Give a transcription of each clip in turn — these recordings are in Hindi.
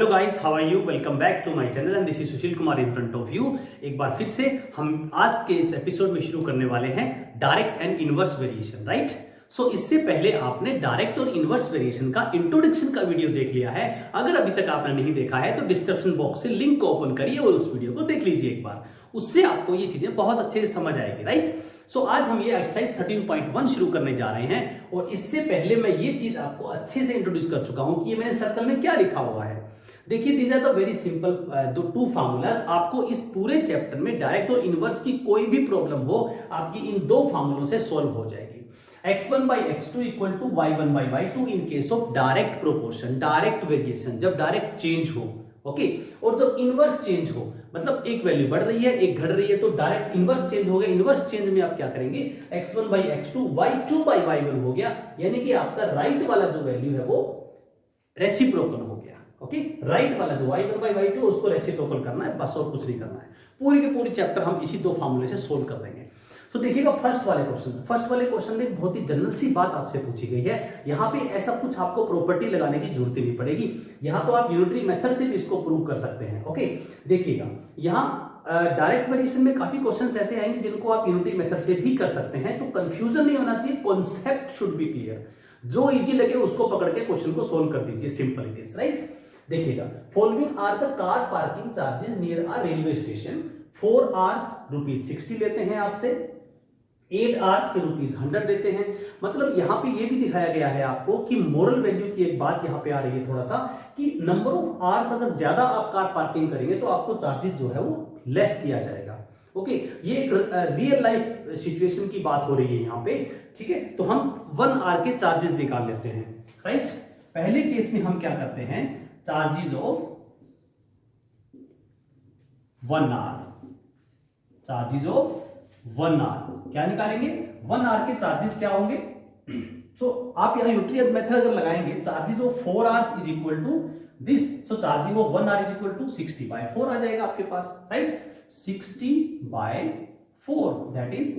Hello guys, how are you? Welcome back to my channel and this is Sushil Kumar in front of you. एक बार फिर से हम आज के इस एपिसोड में शुरू करने वाले हैं direct and inverse variation, right? So इससे पहले आपने डायरेक्ट और इनवर्स वेरिएशन का इंट्रोडक्शन का वीडियो देख लिया है। अगर अभी तक आपने नहीं देखा है तो डिस्क्रिप्शन बॉक्स से लिंक को ओपन करिए और उस वीडियो को देख लीजिए एक बार। उससे आपको ये चीजें बहुत अच्छे से समझ आएगी, राइट? सो आज हम ये एक्सरसाइज 13.1 शुरू करने जा रहे हैं और इससे पहले मैं ये चीज आपको अच्छे से इंट्रोड्यूस कर चुका हूं कि ये मैंने सर्कल में क्या लिखा हुआ है। देखिए, these are the very simple दो टू फार्मूलाज। आपको इस पूरे चैप्टर में डायरेक्ट और इनवर्स की कोई भी प्रॉब्लम हो, आपकी इन दो फार्मूलों से सॉल्व हो जाएगी। x1 by x2 equal to y1 by y2 in case of direct proportion, direct variation, जब डायरेक्ट चेंज हो, ओके। और जब इनवर्स चेंज हो, मतलब एक वैल्यू बढ़ रही है एक घट रही है, तो डायरेक्ट इनवर्स चेंज हो गया। इनवर्स चेंज में आप क्या करेंगे, x1 by x2 y2 by y1 हो गया, यानी कि आपका राइट वाला जो वैल्यू है वो रेसिप्रोकल हो गया, ओके। राइट वाला जो y1 by y2 उसको रेसिप्रोकल करना है, बस और कुछ नहीं करना है। पूरी के पूरी चैप्टर हम इसी दो फार्मूले से सोल्व कर देंगे। तो देखिएगा फर्स्ट वाले क्वेश्चन में बहुत ही जनरल सी बात आपसे पूछी गई है। यहाँ पे ऐसा कुछ आपको प्रॉपर्टी लगाने की जरूरत ही नहीं पड़ेगी। यहाँ तो आप यूनिटरी मेथड से भी इसको प्रूव कर सकते हैं, ओके। देखिएगा, यहाँ डायरेक्ट वेरिएशन में काफी क्वेश्चंस ऐसे आएंगे जिनको आप यूनिटरी मेथड से भी कर सकते हैं, तो कंफ्यूजन नहीं होना चाहिए, कॉन्सेप्ट शुड बी क्लियर। जो इजी लगे उसको पकड़ के क्वेश्चन को सोल्व कर दीजिए, सिंपल इट इज, राइट? देखिएगा, following are the car parking charges near a railway station. 4 hours ₹60 लेते हैं आपसे, 8 आवर्स के ₹100 लेते हैं। मतलब यहां पे ये भी दिखाया गया है आपको कि मोरल वैल्यू की एक बात यहां पे आ रही है थोड़ा सा, कि नंबर ऑफ आवर्स अगर ज्यादा आप कार पार्किंग करेंगे तो आपको चार्जेस जो है वो लेस किया जाएगा, ओके। ये एक रियल लाइफ सिचुएशन की बात हो रही है यहाँ पे, ठीक है। तो हम 1 आवर के चार्जेस निकाल लेते हैं, राइट? पहले केस में हम क्या करते हैं, charges of 1 hour, charges of 1 hour क्या निकालेंगे, 1 आवर के चार्जेस क्या होंगे। सो आप यहां यूनिटरी मेथड अगर लगाएंगे, charges of 4 hours is equal to this, so charging of 1 hour is equal to 60 by 4 आ जाएगा आपके पास, right? 60 by 4 that is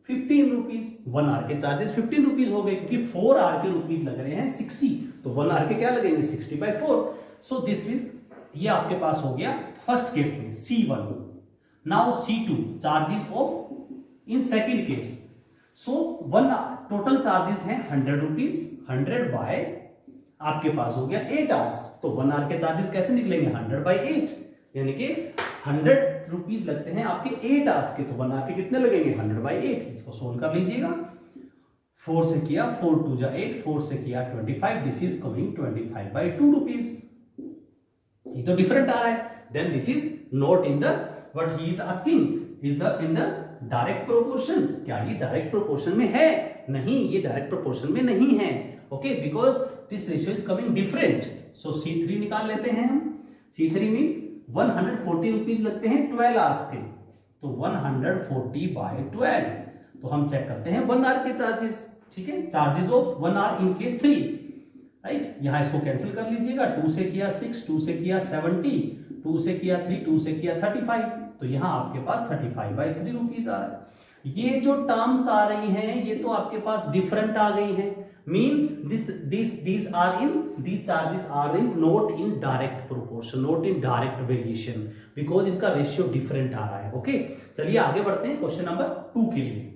15 rupees. 1 hour के चार्जेस 15 रुपीज हो गए, क्योंकि 4 आवर के रुपीज लग रहे हैं 60, तो 1 आवर के क्या लगेंगे 60 by 4। सो दिस इज, ये आपके पास हो गया फर्स्ट केस में C1। Now C2, charges of in second case. So 1 total charges हैं 100 रुपीज, 100 बाय आपके पास हो गया 8 आवर्स, तो 1 आवर के चार्जेस कैसे निकलेंगे, 100 by 8, यानी कि 100 रुपीज लगते हैं आपके 8 आवर्स के, तो 1 आवर के कितने लगेंगे, 100 by 8। इसको सोल्व कर लीजिएगा, 4 से किया 4 2 जा 8, 4 से किया 25, this is coming 25 by 2 rupees. ये तो डिफरेंट आ रहा है, then this is not in the what he is asking, is the in the direct proportion. क्या ये डायरेक्ट प्रोपोर्शन में है? नहीं, ये डायरेक्ट प्रोपोर्शन में नहीं है, okay, because this ratio is coming different. So C3 निकाल लेते हैं हम। C3 में 140 रुपीज लगते हैं 12 आवर्स के, तो 140 by 12, तो हम चेक करते हैं 1 आवर के चार्जेस, ठीक है। Charges of 1 hour in case 3, right? यहां इसको कैंसिल कर लीजिएगा, 2 से किया 6, 2 से किया 70, 2 से किया 3, 2 से किया 35, तो यहां आपके पास 35 by 3 रुपीज आ रहा है। ये जो टर्म्स आ रही हैं ये तो आपके पास डिफरेंट आ गई हैं, mean these charges are in not in direct proportion, not in direct variation, because इनका रेशियो डिफरेंट आ रहा है, ओके। चलिए आगे बढ़ते हैं क्वेश्चन नंबर 2 के लिए।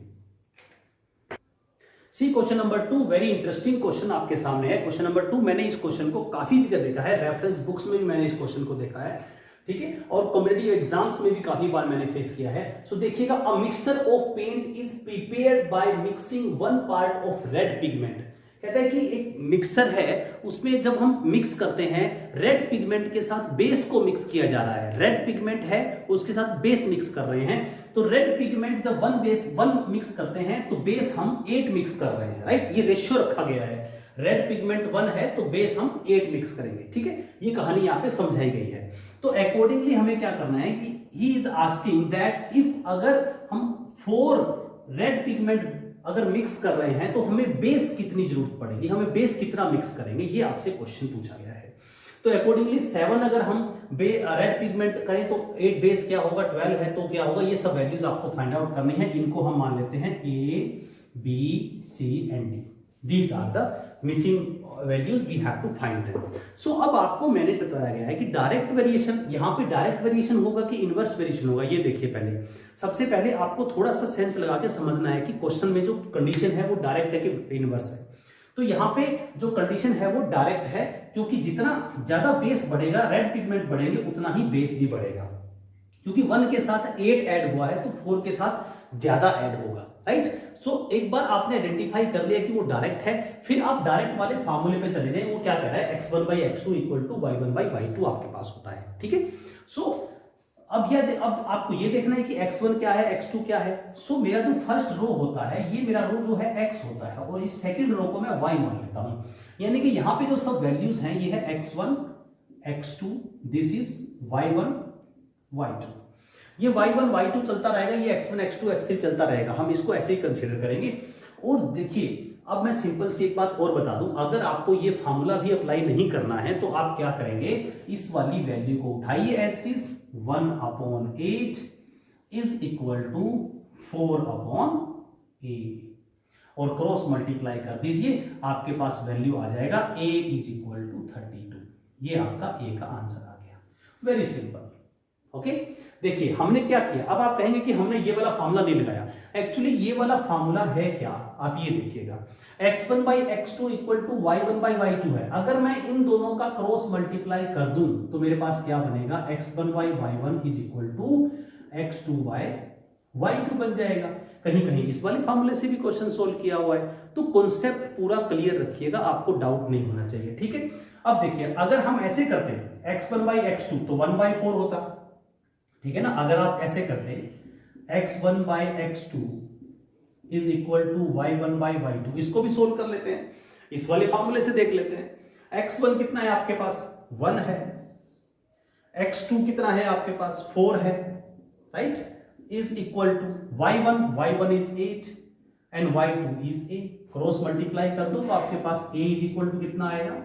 See question number 2 very interesting question आपके सामने है। क्वेश्चन नंबर 2, मैंने इस क्वेश्चन को काफी जगह देखा है, रेफरेंस बुक्स में भी मैंने इस क्वेश्चन को देखा है, ठीक है, और कॉम्पिटिटिव एग्जाम्स में भी काफी बार मैंने फेस किया है। सो देखिएगा, a mixture of paint is prepared by mixing 1 part of red pigment. कहता है कि एक मिक्सर है, उसमें जब हम मिक्स करते हैं रेड पिगमेंट के साथ बेस को मिक्स किया जा रहा है। रेड पिगमेंट है, उसके साथ बेस मिक्स कर रहे हैं, तो रेड पिगमेंट जब 1 मिक्स करते हैं तो बेस हम 8 मिक्स कर रहे हैं, राइट? ये रेशियो रखा गया है, रेड पिगमेंट 1 है तो बेस हम 8 मिक्स करेंगे, ठीक है। ये कहानी यहाँ पे समझाई गई है। तो अकॉर्डिंगली हमें क्या करना है कि ही इज आस्किंग दैट इफ अगर हम 4 रेड पिगमेंट अगर मिक्स कर रहे हैं तो हमें बेस कितनी जरूरत पड़ेगी, हमें बेस कितना मिक्स करेंगे, ये आपसे क्वेश्चन पूछा गया है। तो अकॉर्डिंगली 7 अगर हम रेड पिगमेंट करें तो 8 बेस क्या होगा, 12 है तो क्या होगा, ये सब वैल्यूज आपको फाइंड आउट करनी है। इनको हम मान लेते हैं A, B, C and D, these are the missing values we have to find them. So अब आपको मैंने बताया गया है कि डायरेक्ट वेरिएशन, यहां पे डायरेक्ट वेरिएशन होगा कि इनवर्स वेरिएशन होगा। ये देखिए, पहले सबसे पहले आपको थोड़ा सा सेंस लगा के समझना है कि क्वेश्चन में जो कंडीशन है वो डायरेक्ट है कि इनवर्स है। तो यहाँ पे जो कंडीशन है वो डायरेक्ट है, क्योंकि जितना ज्यादा बेस बढ़ेगा, रेड पिगमेंट बढ़ेंगे, उतना ही बेस भी बढ़ेगा। क्योंकि 1 के साथ 8 ऐड हुआ है तो 4 के साथ ज्यादा ऐड होगा, राइट। सो एक बार आपने आइडेंटिफाई कर लिया कि वो डायरेक्ट है, फिर आप डायरेक्ट वाले फार्मूले पे चले जाएं। वो क्या कह रहा है, x1/x2 इक्वल टू y1/y2 आपके पास होता है, ठीक है। सो अब आपको ये देखना है कि x1 क्या है, x2 क्या है। सो मेरा जो फर्स्ट रो होता है, ये मेरा रो जो है x होता है, और इस सेकंड रो को मैं y मान लेता हूं। यानी कि यहां पे जो सब वैल्यूज हैं ये है x1 x2, this is y1 y2। ये y1 y2 चलता रहेगा, ये x1 x2 x3 चलता रहेगा, हम इसको ऐसे ही कंसीडर करेंगे। और देखिए, अब मैं सिंपल सी एक बात और बता दूं, अगर आपको ये फॉर्मूला भी अप्लाई नहीं करना है तो आप क्या करेंगे, इस वाली वैल्यू को उठाइए as it is, 1/8 is equal to 4/a, और क्रॉस मल्टीप्लाई कर दीजिए, आपके पास वैल्यू आ जाएगा a इज इक्वल टू 32। ये आपका a का आंसर आ गया। Very simple, okay. देखिए हमने क्या किया, अब आप कहेंगे कि हमने ये वाला फार्मूला नहीं लगाया। एक्चुअली ये वाला फार्मूला है क्या, आप ये देखिएगा, x1/x2 इक्वल टू y1/y2 है। अगर मैं इन दोनों का क्रॉस मल्टीप्लाई कर दूं तो मेरे पास क्या बनेगा, x1/y1 is equal to x2/y2 बन जाएगा। कहीं कहीं इस वाले फार्मूले से भी क्वेश्चन सोल्व किया हुआ है। तो कॉन्सेप्ट पूरा क्लियर रखिएगा, आपको डाउट नहीं होना चाहिए, ठीक है। अब देखिए, अगर हम ऐसे करते x1/x2 तो 1/4 होता, ठीक है ना। अगर आप ऐसे करते x1/x2 is equal to y1/y2, इसको भी सोल्व कर लेते हैं, इस वाले फार्मूले से देख लेते हैं। x1 कितना है आपके पास, 1 है, x2 कितना है आपके पास, 4 है, right, is equal to y1 is 8 and y2 is a। Cross multiply कर दो तो आपके पास a इज इक्वल टू कितना आएगा,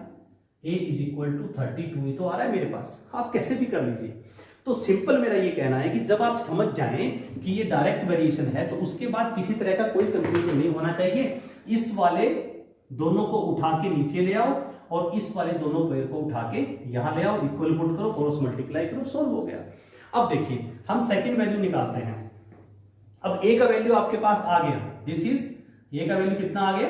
a इज इक्वल टू 32 ही तो आ रहा है मेरे पास, आप कैसे भी कर लीजिए। तो सिंपल मेरा ये कहना है कि जब आप समझ जाएं कि ये डायरेक्ट वेरिएशन है तो उसके बाद किसी तरह का कोई कंफ्यूजन नहीं होना चाहिए। इस वाले दोनों को उठा के नीचे ले आओ और इस वाले दोनों पेड़ को उठा के यहां ले आओ, इक्वल पुट करो, क्रॉस मल्टीप्लाई करो, सोल्व हो गया। अब देखिए हम सेकंड वैल्यू निकालते हैं। अब a का वैल्यू आपके पास आ गया, दिस इज a का वैल्यू कितना आ गया,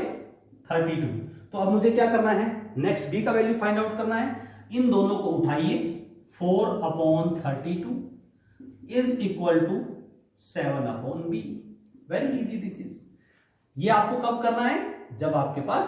32। तो अब मुझे क्या करना है, नेक्स्ट b का वैल्यू फाइंड आउट करना है। इन दोनों को उठाइए, 4/32 is equal to 7/b। Very easy this is. ये आपको कब करना है, जब आपके पास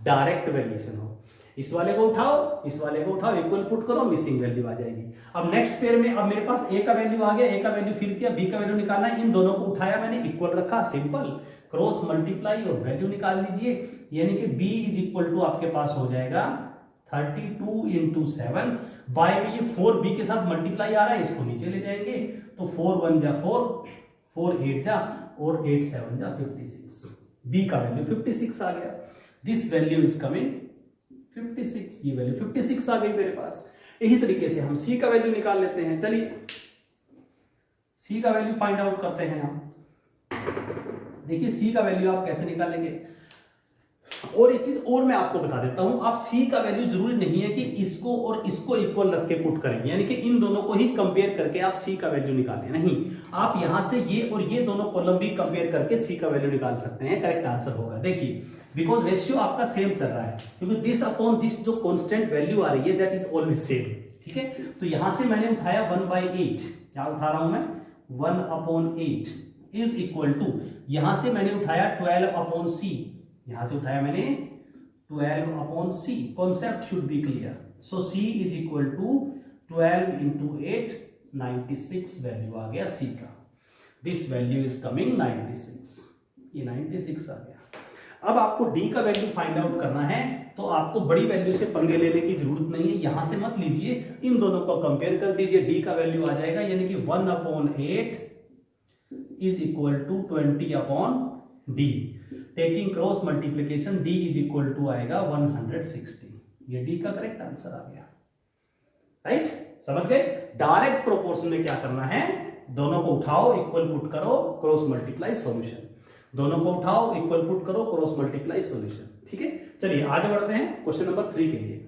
डायरेक्ट वेरिएशन हो। इस वाले को उठाओ, इस वाले को उठाओ, इक्वल पुट करो, मिसिंग वैल्यू आ जाएगी। अब नेक्स्ट पेयर में अब मेरे पास a का वैल्यू आ गया, a का वैल्यू फिल किया, b का वैल्यू निकालना है। इन दोनों को उठाया मैंने, इक्वल रखा, सिंपल, क्रॉस मल्टीप्लाई और वैल्यू निकाल लीजिए। यानी कि b इज इक्वल टू आपके पास हो जाएगा 32 इंटू 7 बाय में ये 4b के साथ मल्टीप्लाई आ रहा है, इसको नीचे ले जाएंगे तो 4 1 जा 4, 4 8 जा और 8 7 जा 56। b का वैल्यू 56 आ गया। दिस वैल्यू इज कमिंग 56, ये वैल्यू 56 आ गई मेरे पास। इसी तरीके से हम c का वैल्यू निकाल लेते हैं। चलिए c का वैल्यू फाइंड आउट करते हैं हम। देखिए c का वैल्यू आप कैसे निकालेंगे, और एक चीज और मैं आपको बता देता हूं, आप c का वैल्यू जरूरी नहीं है कि इसको और इसको इक्वल रख के पुट करें, यानी कि इन दोनों को ही कंपेयर करके आप c का वैल्यू निकालें। नहीं, आप यहां से ये और ये दोनों कॉलम भी कंपेयर करके c का वैल्यू निकाल सकते हैं। करेक्ट आंसर होगा, देखिए, बिकॉज रेशियो आपका सेम चल रहा है, क्योंकि दिस अपॉन दिस जो कांस्टेंट वैल्यू आ रही है दैट इज ऑलवेज सेम, ठीक है। तो यहां से मैंने उठाया 1/8, क्या उठा रहा हूं मैं, 1/8 इज इक्वल टू, यहां से मैंने उठाया 12/c, यहां से उठाया मैंने 12/c। Concept should be clear. So c is equal to 12 into 8, 96 value आ गया c का। दिस वैल्यू इज कमिंग 96, ये 96 आ गया। अब आपको d का वैल्यू फाइंड आउट करना है, तो आपको बड़ी वैल्यू से पंगे लेने की जरूरत नहीं है, यहां से मत लीजिए, इन दोनों को कंपेयर कर दीजिए, d का वैल्यू आ जाएगा, यानी कि 1/8 is equal to 20/d। Taking cross multiplication d is equal to आएगा 160। ये d का करेक्ट आंसर आ गया, राइट। समझ गए, डायरेक्ट प्रोपोर्शन में क्या करना है, दोनों को उठाओ, इक्वल पुट करो, क्रॉस मल्टीप्लाई, सॉल्यूशन। दोनों को उठाओ, इक्वल पुट करो, क्रॉस मल्टीप्लाई, सॉल्यूशन। ठीक है, चलिए आगे बढ़ते हैं क्वेश्चन नंबर 3 के लिए।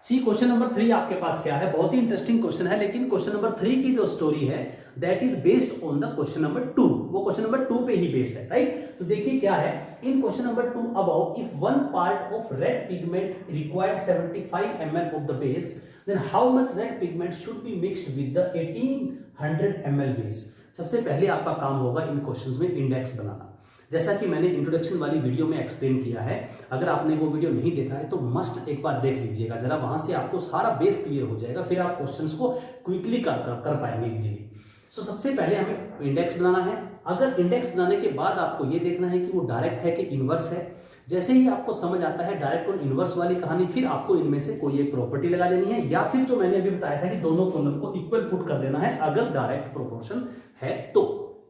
सी क्वेश्चन नंबर 3 आपके पास क्या है, बहुत ही इंटरेस्टिंग क्वेश्चन है, लेकिन क्वेश्चन नंबर 3 की जो स्टोरी है that is based on the question number 2, वो क्वेश्चन नंबर 2 पे ही बेस्ड है, राइट। तो देखिए क्या है in question number 2, about if one part of red pigment required 75 ml of the base, then how much red pigment should be mixed with the 1800 ml base. सबसे पहले आपका काम होगा इन क्वेश्चंस में इंडेक्स बनाना, जैसा कि मैंने इंट्रोडक्शन वाली वीडियो में एक्सप्लेन किया है। अगर आपने वो वीडियो नहीं देखा है तो मस्ट एक बार देख लीजिएगा जरा, वहां से आपको सारा बेस क्लियर हो जाएगा, फिर आप क्वेश्चंस को क्विकली कर पाएंगे इजीली। सो सबसे पहले हमें इंडेक्स बनाना है। अगर इंडेक्स बनाने के बाद आपको ये देखना है कि वो डायरेक्ट है कि इनवर्स है। जैसे ही आपको समझ आता है डायरेक्ट और इनवर्स वाली कहानी, फिर आपको इनमें से कोई एक प्रॉपर्टी लगा देनी है, या फिर जो मैंने अभी बताया था कि दोनों कॉलम को इक्वल पुट कर देना है अगर डायरेक्ट प्रोपोर्शन है तो।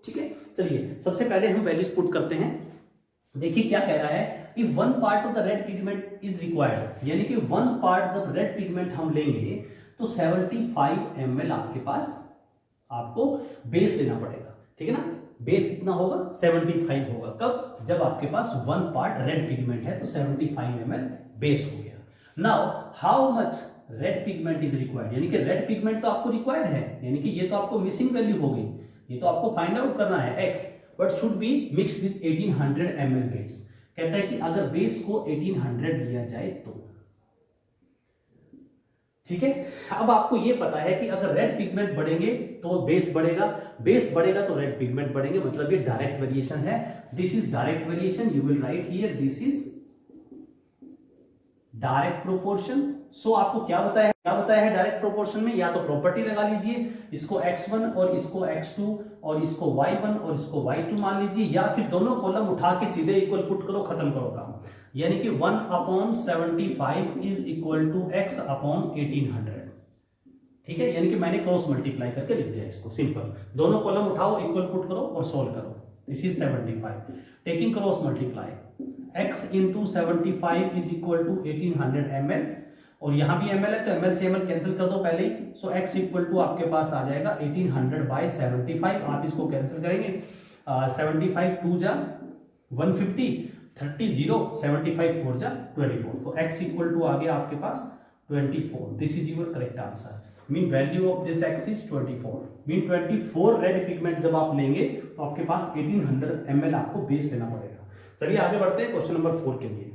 ठीक है, चलिए सबसे पहले हम वैल्यूज पुट करते हैं। देखिए क्या कह रहा है, if one part of the red pigment is required, यानी कि वन पार्ट जब रेड पिगमेंट हम लेंगे तो 75 ml आपके पास आपको बेस लेना पड़ेगा। ठीक है ना, बेस कितना होगा 75 होगा। कब, जब आपके पास वन पार्ट रेड पिगमेंट है तो 75 ml बेस हो गया। Now how much red pigment is required, यानी कि रेड पिगमेंट तो आपको रिक्वायर्ड है, यानी कि ये तो आपको मिसिंग वैल्यू हो गई, ये तो आपको फाइंड आउट करना है x, but should be mixed with 1800 ml base. कहता है कि अगर बेस को 1800 लिया जाए तो। ठीक है, अब आपको ये पता है कि अगर रेड पिगमेंट बढ़ेंगे तो बेस बढ़ेगा, बेस बढ़ेगा तो रेड पिगमेंट बढ़ेंगे, मतलब ये डायरेक्ट वेरिएशन है। This is direct variation, you will write here this is direct proportion. So आपको क्या बताया है डायरेक्ट प्रोपोर्शन में, या तो प्रॉपर्टी लगा लीजिए, इसको x1 और इसको x2 और इसको y1 और इसको y2 मान लीजिए, या फिर दोनों कॉलम उठा के सीधे इक्वल पुट करो, खत्म करो काम। यानी कि 1/75 is equal to x upon 1800। ठीक है, यानी कि मैंने क्रॉस मल्टीप्लाई करके लिख दिया इसको, सिंपल। दोनों कॉलम उठाओ, इक्वल पुट करो और सोल्व करो। This is 75 taking cross multiply, x into 75 is equal to 1800 ml, और यहां भी ml है तो ml से ml कैंसिल कर दो पहले ही। सो x इक्वल टू आपके पास आ जाएगा 1800 बाई 75। आप इसको कैंसिल करेंगे, 75 2 जा 150, 30 0, 75 4 जा 24, तो x इक्वल टू आ गया आपके पास 24। This is your correct answer. Mean value of this x is 24। Mean 24 red pigment जब आप लेंगे तो आपके पास 1800 ml आपको बेस लेना पड़ेगा। चलिए आगे बढ़ते हैं क्वेश्चन नंबर 4 के लिए।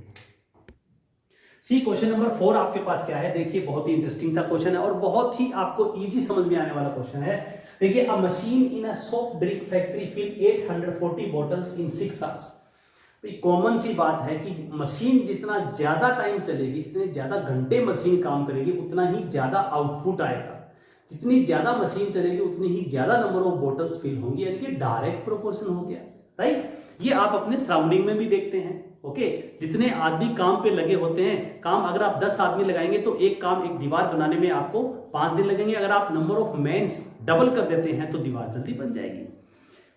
सी क्वेश्चन नंबर 4 आपके पास क्या है, देखिए बहुत ही इंटरेस्टिंग सा क्वेश्चन है और बहुत ही आपको इजी समझ में आने वाला क्वेश्चन है। देखिए, a machine in a soft drink factory fill 840 bottles in 6 hours. Common सी बात है कि मशीन जितना ज्यादा टाइम चलेगी, जितने ज्यादा घंटे मशीन काम करेगी, उतना ही ज्यादा आउटपुट आएगा। जितनी ज्यादा मशीन चलेगी उतनी ही ज्यादा नंबर ऑफ बॉटल्स फिल होंगी, यानी कि डायरेक्ट प्रोपोर्शन हो गया, राइट। ये आप अपने सराउंडिंग में भी देखते हैं। ओके, जितने आदमी काम पे लगे होते हैं, काम अगर आप 10 आदमी लगाएंगे तो एक काम, एक दीवार बनाने में आपको 5 दिन लगेंगे। अगर आप नंबर ऑफ मैन्स डबल कर देते हैं तो दीवार जल्दी बन जाएगी।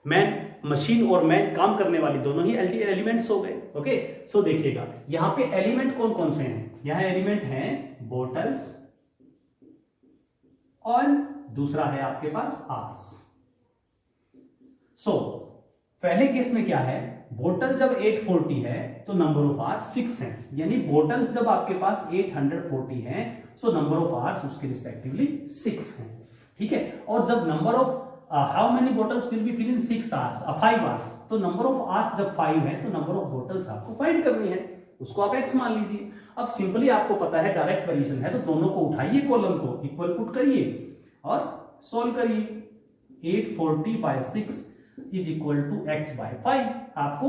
मैन, मशीन और मैन काम करने वाली दोनों ही एलिमेंट्स हो गए। ओके, सो देखिएगा यहां पे एलिमेंट कौन कौन से हैं। यहां एलिमेंट हैं बोटल्स और दूसरा है आपके पास आर्स। सो पहले केस में क्या है, बोटल जब 840 है तो नंबर ऑफ आर्स 6 है, यानी बोटल्स जब आपके पास 840 है सो नंबर ऑफ आर्स उसके रिस्पेक्टिवली 6 है। ठीक है, और जब number of how many bottles will be fill in 6 hours, 5 hours, तो नंबर ऑफ आवर्स जब 5 है तो नंबर ऑफ बोटल्स आपको फाइंड करनी है, उसको आप x मान लीजिए। अब सिंपली आपको पता है डायरेक्ट वेरिएशन है तो दोनों को उठाइए, कॉलम को इक्वल पुट करिए और सोल्व करिए। 840 by 6 is equal to x by 5। आपको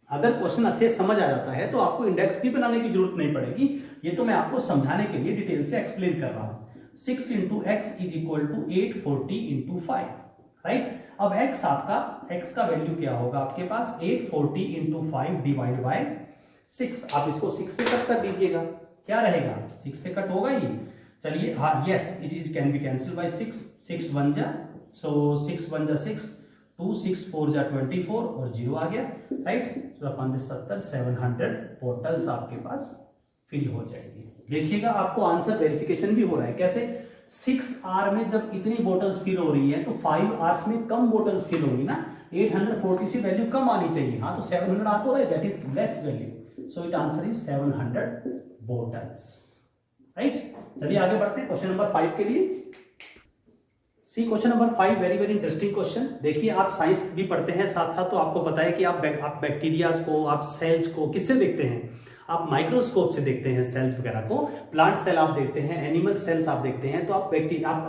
अगर क्वेश्चन अच्छे समझ आ जाता है तो आपको इंडेक्स भी बनाने की जरूरत नहीं पड़ेगी, ये तो मैं आपको समझाने के लिए डिटेल से एक्सप्लेन कर रहा हूं। 6 into X is equal to 840 into 5, right. अब x आपका, x का वैल्यू क्या होगा आपके पास 840 इंटू 5 डिवाइड बाय 6। आप इसको 6 से कट कर दीजिएगा, क्या रहेगा 6 से कट होगा ये। चलिए हाँ, yes it is can be cancel bye 6, 6 1 जा, सो 6 1 जा 6, 2 6 4 जा 24 और 0 आ गया, राइट। तो अपन 70 700 बोटल्स आपके पास फिल हो जाएगी। देखिएगा आपको आंसर वेरिफिकेशन भी हो रहा है। कैसे, 6 आवर में जब इतनी बोटल्स फिल हो रही है तो 5 आवर्स में कम बोटल्स फिल होंगी ना, 840 से वैल्यू कम आनी चाहिए, हाँ तो 700 आ तो रहा है, that is less value, so it answer is 700 bottles, right. चलिए आगे बढ़ते हैं क्वेश्चन नंबर 5 के लिए। See question number 5 very very interesting question. देखिए आप साइंस भी पढ़ते हैं साथ साथ, तो आपको पता है कि आप बैक्टीरियाज को, आप सेल्स को किससे देखते हैं, आप माइक्रोस्कोप से देखते हैं सेल्स वगैरह को। प्लांट सेल आप देखते हैं, एनिमल सेल्स आप देखते हैं, तो आप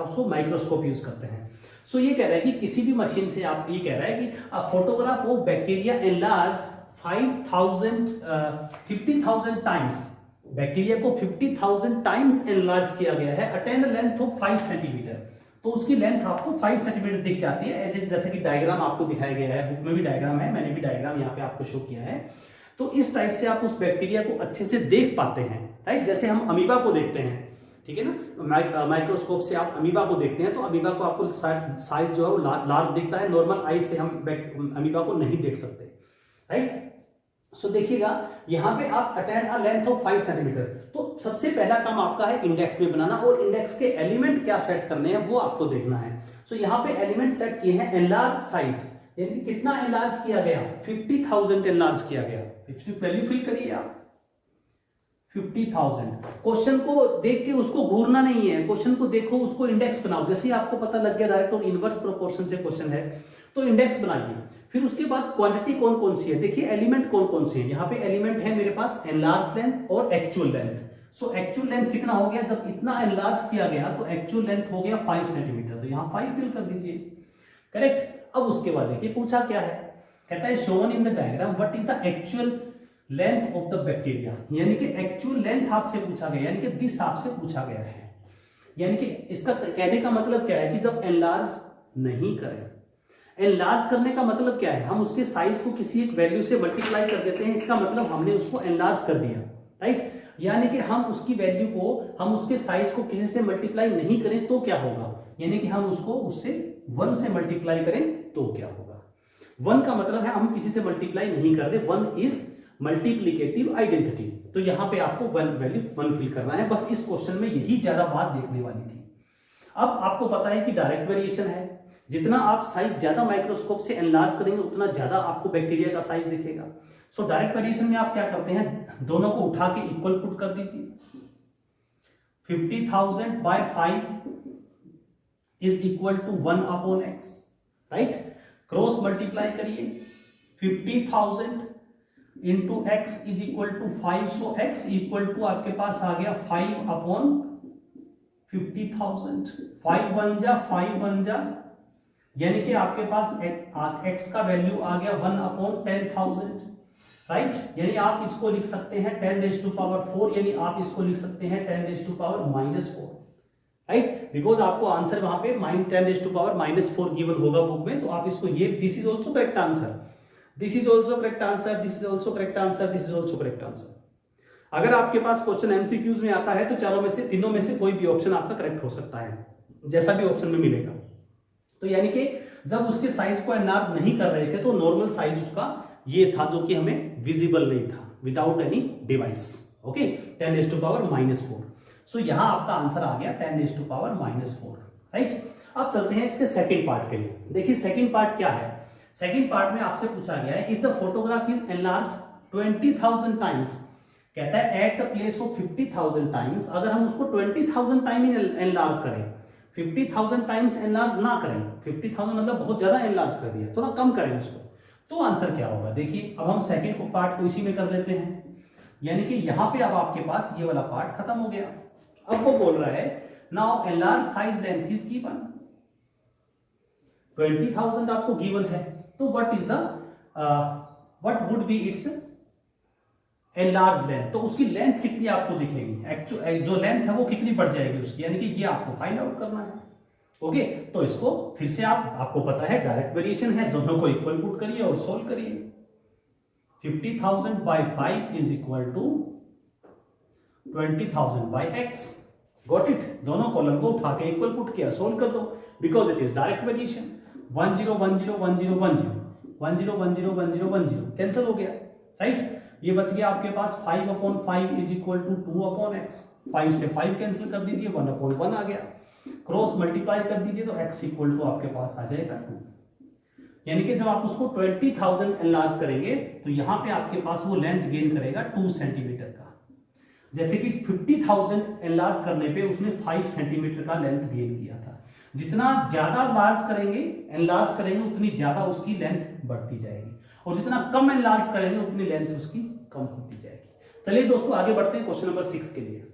उसको माइक्रोस्कोप यूज करते हैं। सो ये कह रहा है कि किसी भी मशीन से आप, ये कह रहा है कि photograph of bacteria enlarge 50,000 times, bacteria को 50,000 टाइम्स एनलार्ज किया गया है, अटेन लेंथ ऑफ 5 सेंटीमीटर। तो उसकी लेंथ आपको 5 सेंटीमीटर दिख जाती है, जैसे कि डायग्राम आपको दिखाया गया है, बुक में भी डायग्राम है, मैंने भी डायग्राम यहाँ पे आपको शो किया है। तो इस टाइप से आप उस बैक्टीरिया को अच्छे से देख पाते हैं, राइट। जैसे हम अमीबा को देखते हैं, ठीक है ना, माइक्रोस्कोप से आप अमीबा को देखते हैं, तो अमीबा को आपको साइज जो है वो लार्ज दिखता है, नॉर्मल आई से हम अमीबा को नहीं देख सकते, राइट। सो देखिएगा यहाँ पे आप attain a length of 5 centimetre, तो सबसे पहला काम आपका है इंडेक्स में बनाना, और इंडेक्स के एलिमेंट क्या सेट करने हैं वो आपको देखना है। सो यहाँ पे एलिमेंट सेट किए हैं एनलार्ज साइज, यानी कितना एनलार्ज किया गया, 50,000 एनलार्ज किया गया। वैल्यू फिल करिए आप 50,000। क्वेश्चन को देख के उसको घूरना नहीं है, क्वेश्चन को देखो, उसको इंडेक्स बनाओ। जैसे आपको पता लग गया डायरेक्ट और इनवर्स प्रोपोर्शन से क्वेश्चन है, तो इंडेक्स बनाइए। फिर उसके बाद क्वांटिटी कौन कौन सी है, देखिए एलिमेंट कौन कौन सी है। यहाँ पे एलिमेंट है मेरे पास एनलार्ज लेंथ और actual length. So actual length कितना हो गया, जब इतना एनलार्ज किया गया तो एक्चुअल लेंथ हो गया 5 सेंटीमीटर, तो यहाँ 5 फिल कर दीजिए, करेक्ट। अब उसके बाद देखिए पूछा क्या है, कहता है shown in the diagram what is the actual length of the bacteria, यानी कि एक्चुअल लेंथ आपसे पूछा गया, यानी कि दिस आपसे पूछा गया है। यानी कि इसका कहने का मतलब क्या है कि जब एनलार्ज नहीं करें, एनलार्ज करने का मतलब क्या है, हम उसके साइज को किसी एक वैल्यू से मल्टीप्लाई कर देते हैं, इसका मतलब हमने उसको एनलार्ज कर दिया, राइट। यानी कि हम उसकी वैल्यू को, हम उसके साइज को किसी से मल्टीप्लाई नहीं करें तो क्या होगा, यानी कि हम उसको उससे 1 से मल्टीप्लाई करें तो क्या होगा। 1 का मतलब है हम किसी से मल्टीप्लाई नहीं कर रहे, 1 इज मल्टीप्लीकेटिव आइडेंटिटी। तो यहां पे आपको 1 वैल्यू 1 फिल करना है, बस इस क्वेश्चन में यही ज्यादा बात देखने वाली थी। अब आपको पता है कि डायरेक्ट वेरिएशन है, जितना आप साइज ज्यादा माइक्रोस्कोप से एनलार्ज करेंगे उतना ज्यादा आपको बैक्टीरिया का साइज दिखेगा। सो डायरेक्ट वेरिएशन में आप क्या करते हैं, दोनों को उठा के इक्वल पुट कर दीजिए। 50,000 by 5 is equal to 1 upon x, right. Cross multiply करिए, 50,000 into x is equal to 5, so x equal to आपके पास आ गया 5 अपॉन 50,000, 5 1 जा 5 1 जा, यानी कि आपके पास x का वैल्यू आ गया 1 अपॉन 10,000, राइट। यानी आप इसको लिख सकते हैं 10 रेज़ टू पावर 4, यानी आप इसको लिख सकते हैं 10 raise to power -4, right, because आपको आंसर वहां पे 10 रेज़ टू पावर -4 गिवन होगा बुक में, तो आप इसको ये, this is also correct answer, this is also correct answer, this is also correct answer, this is also correct answer. अगर आपके पास क्वेश्चन एमसीक्यूज में आता है तो चारों में से, तीनों में से कोई भी ऑप्शन आपका करेक्ट हो सकता है, जैसा भी ऑप्शन में मिलेगा। तो यानी कि जब उसके साइज को एनलार्ज नहीं कर रहे थे तो नॉर्मल साइज उसका ये था, जो कि हमें विजिबल नहीं था, without any device, okay, 10 raise to power -4। So यहां आपका आंसर आ गया 10 रेज़ टू पावर -4, राइट। अब चलते हैं इसके सेकंड पार्ट के लिए। देखिए सेकंड पार्ट क्या है, सेकंड पार्ट में आपसे पूछा गया है if the photograph is enlarge 20,000 times, कहता है at the place of 50,000 times, अगर हम उसको 20,000 टाइम एनलार्ज करें, 50,000 टाइम्स एनलार्ज ना करें, 50,000 मतलब बहुत ज्यादा एनलार्ज कर दिया, थोड़ा कम करें उसको, तो आंसर क्या होगा। देखिए अब हम सेकंड पार्ट को इसी में कर लेते हैं, यानी कि यहां पे अब आपके पास ये वाला पार्ट खत्म हो गया। अब वो बोल रहा है now enlarge size length is given, 20,000 आपको गिवन है, तो what is the what would be it's enlarge length, तो उसकी लेंथ कितनी आपको दिखेगी, एक्चुअल जो लेंथ है वो कितनी बढ़ जाएगी उसकी, यानी कि ये आपको फाइंड आउट करना है, ओके। तो इसको फिर से आपको पता है डायरेक्ट वेरिएशन है, दोनों को इक्वल पुट करिए और सोल्व करिए। 50,000 by 5 is equal to 20,000 by x, got it. दोनों कॉलम को उठा के इक्वल पुट किया, सोल्व कर दो, because it is direct variation. 10 10 10 10 10 10 10 10 10 10 cancel हो गया, राइट। ये बच गया आपके पास 5 upon 5 is equal to 2 upon x, 5 से 5 कैंसिल कर दीजिए, 1 अपॉन 1 आ गया, क्रॉस मल्टीप्लाई कर दीजिए तो x इक्वल टू आपके पास आ जाएगा 2। यानी कि जब आप उसको 20,000 एनलार्ज करेंगे तो यहां पे आपके पास वो लेंथ गेन करेगा 2 सेंटीमीटर का। जैसे कि 50,000 एनलार्ज करने पे उसने 5 सेंटीमीटर का लेंथ गेन किया था। जितना ज्यादा लार्ज करेंगे, एनलार्ज करेंगे, उतनी ज्यादा उसकी लेंथ बढ़ती जाएगी, और जितना कम एनलार्ज करेंगे उतनी लेंथ उसकी कम होती जाएगी। चलिए दोस्तों आगे बढ़ते हैं क्वेश्चन नंबर 6 के लिए।